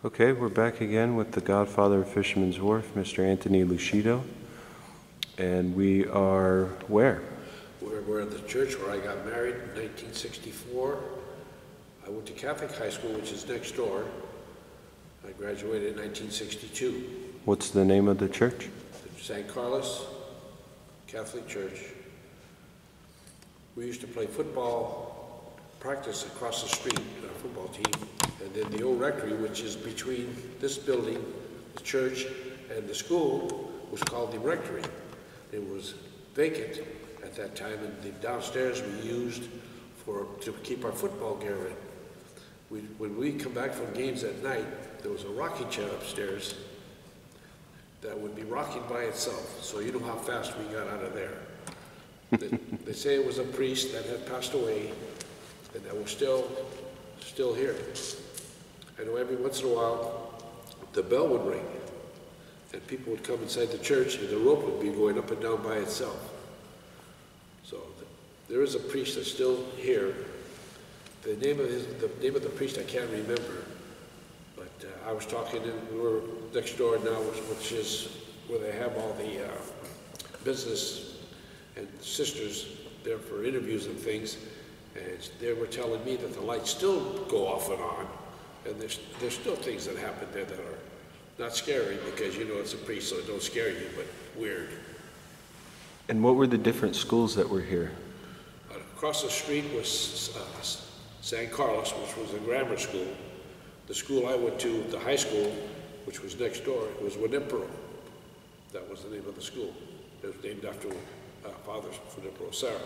Okay, we're back again with the Godfather of Fisherman's Wharf, Mr. Anthony Lucido. And we are where? We're at the church where I got married in 1964. I went to Catholic high school, which is next door. I graduated in 1962. What's the name of the church? St. Carlos Catholic Church. We used to play football practice across the street, our football team, and then the old rectory, which is between this building, the church, and the school, was called the rectory. It was vacant at that time, and the downstairs we used to keep our football gear in. When we come back from games at night, there was a rocking chair upstairs that would be rocking by itself, so you know how fast we got out of there. They say it was a priest that had passed away and that was still here. I know every once in a while the bell would ring and people would come inside the church and the rope would be going up and down by itself. So there is a priest that's still here. The name of the priest I can't remember, but I was talking, and we were next door now, which is where they have all the business and sisters there for interviews and things, and they were telling me that the lights still go off and on, and there's still things that happen there that are not scary because you know it's a priest, so it don't scare you, but weird. And what were the different schools that were here? Across the street was San Carlos, which was a grammar school. The school I went to, the high school, which was next door, was Winnipro. That was the name of the school. It was named after Father Winnipro Sarah.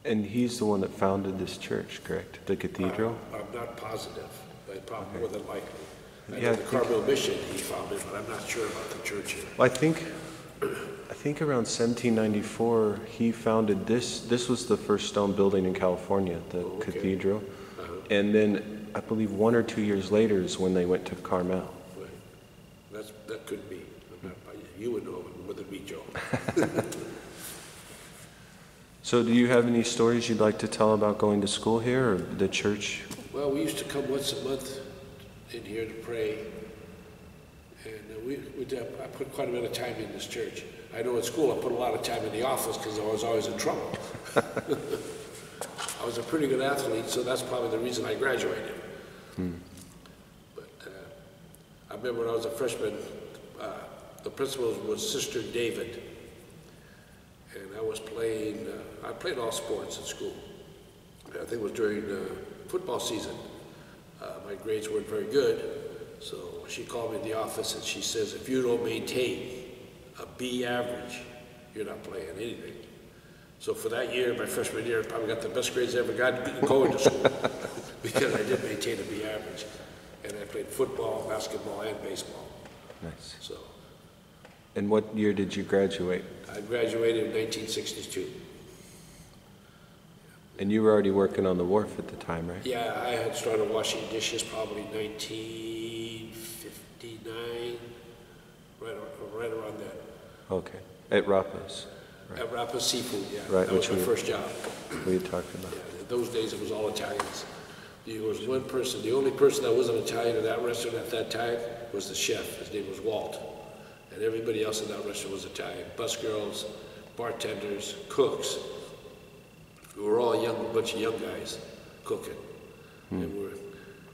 And he's the one that founded this church, correct? The Cathedral? I'm not positive, but probably more than likely. I Yeah, know the Carmel Mission he founded, but I'm not sure about the church here. Well, I think around 1794 he founded this. This was the first stone building in California, the Cathedral. And then I believe 1 or 2 years later is when they went to Carmel. Right. That could be. You would know whether it be Joe. So do you have any stories you'd like to tell about going to school here or the church? Well, we used to come once a month in here to pray. And I put quite a bit of time in this church. I know at school I put a lot of time in the office because I was always in trouble. I was a pretty good athlete, so that's probably the reason I graduated. But I remember when I was a freshman, the principal was Sister David. And I was playing, I played all sports at school. I think it was during football season. My grades weren't very good, so she called me in the office and she says, if you don't maintain a B average, you're not playing anything. So for that year, my freshman year, I probably got the best grades I ever got going to school because I did maintain a B average. And I played football, basketball, and baseball. Nice. So. And what year did you graduate? I graduated in 1962. And you were already working on the wharf at the time, right? Yeah, I had started washing dishes probably 1959, right around that. Okay. At Rapa's? Right. At Rapa's Seafood, yeah. Right, that was my first job. We had talked about. Yeah, in those days it was all Italians. There was one person, the only person that wasn't Italian in that restaurant at that time was the chef. His name was Walt. And everybody else in that restaurant was Italian. Busgirls, bartenders, cooks. We were all a bunch of young guys cooking. And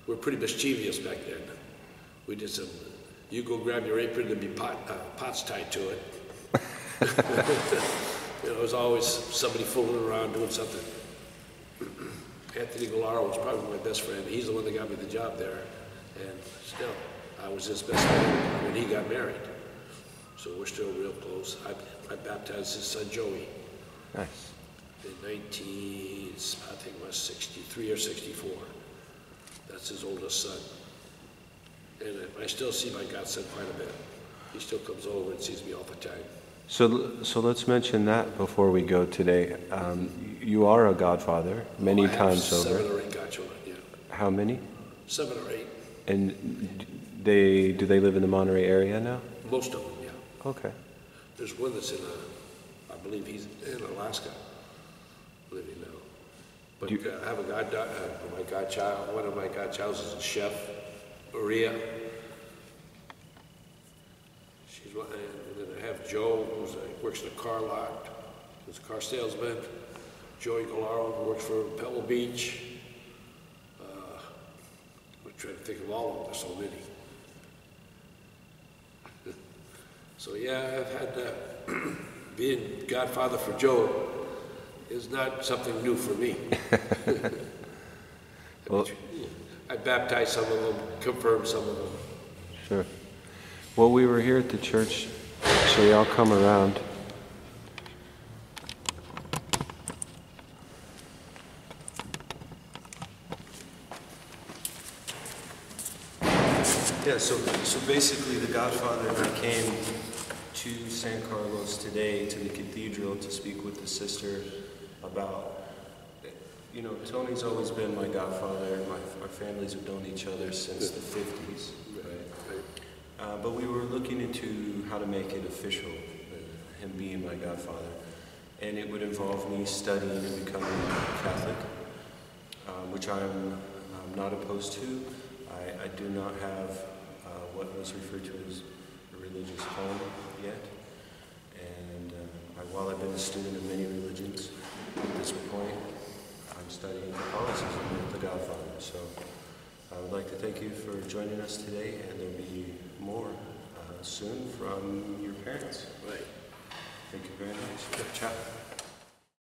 we're pretty mischievous back then. We did some, you go grab your apron and be pots tied to it. There was always somebody fooling around doing something. Anthony Galaro was probably my best friend. He's the one that got me the job there. And still, I was his best friend when he got married. So we're still real close. I baptized his son Joey. Nice. In I think it was 63 or 64. That's his oldest son. And I still see my godson quite a bit. He still comes over and sees me all the time. So let's mention that before we go today. You are a godfather many times over. 7 or 8 godchildren, yeah. How many? 7 or 8. And do they live in the Monterey area now? Most of them, yeah. Okay. There's one that's I believe he's in Alaska, living now. But I have a my godchild, one of my godchilds is a chef. Maria. She's one, and then I have Joe, who works in a car lot, who's a car salesman. Joey Galaro, who works for Pebble Beach. I'm trying to think of all of them, there's so many. So yeah, I've had being godfather for Joe is not something new for me. Well, I baptized some of them, confirmed some of them. sure. Well, we were here at the church, actually, I'll come around. Yeah, so basically the Godfather and I came to San Carlos today, to the Cathedral, to speak with the sister about, you know, Tony's always been my godfather. Our families have known each other since the 50s, right? But we were looking into how to make it official, him being my godfather. And it would involve me studying and becoming Catholic, which I'm not opposed to. I do not have what was referred to as a religious home yet. And while I've been a student of many religions, at this point, I'm studying Catholicism with the Godfather. So I would like to thank you for joining us today, and there'll be more soon from your parents. Right. Thank you very much. Ciao.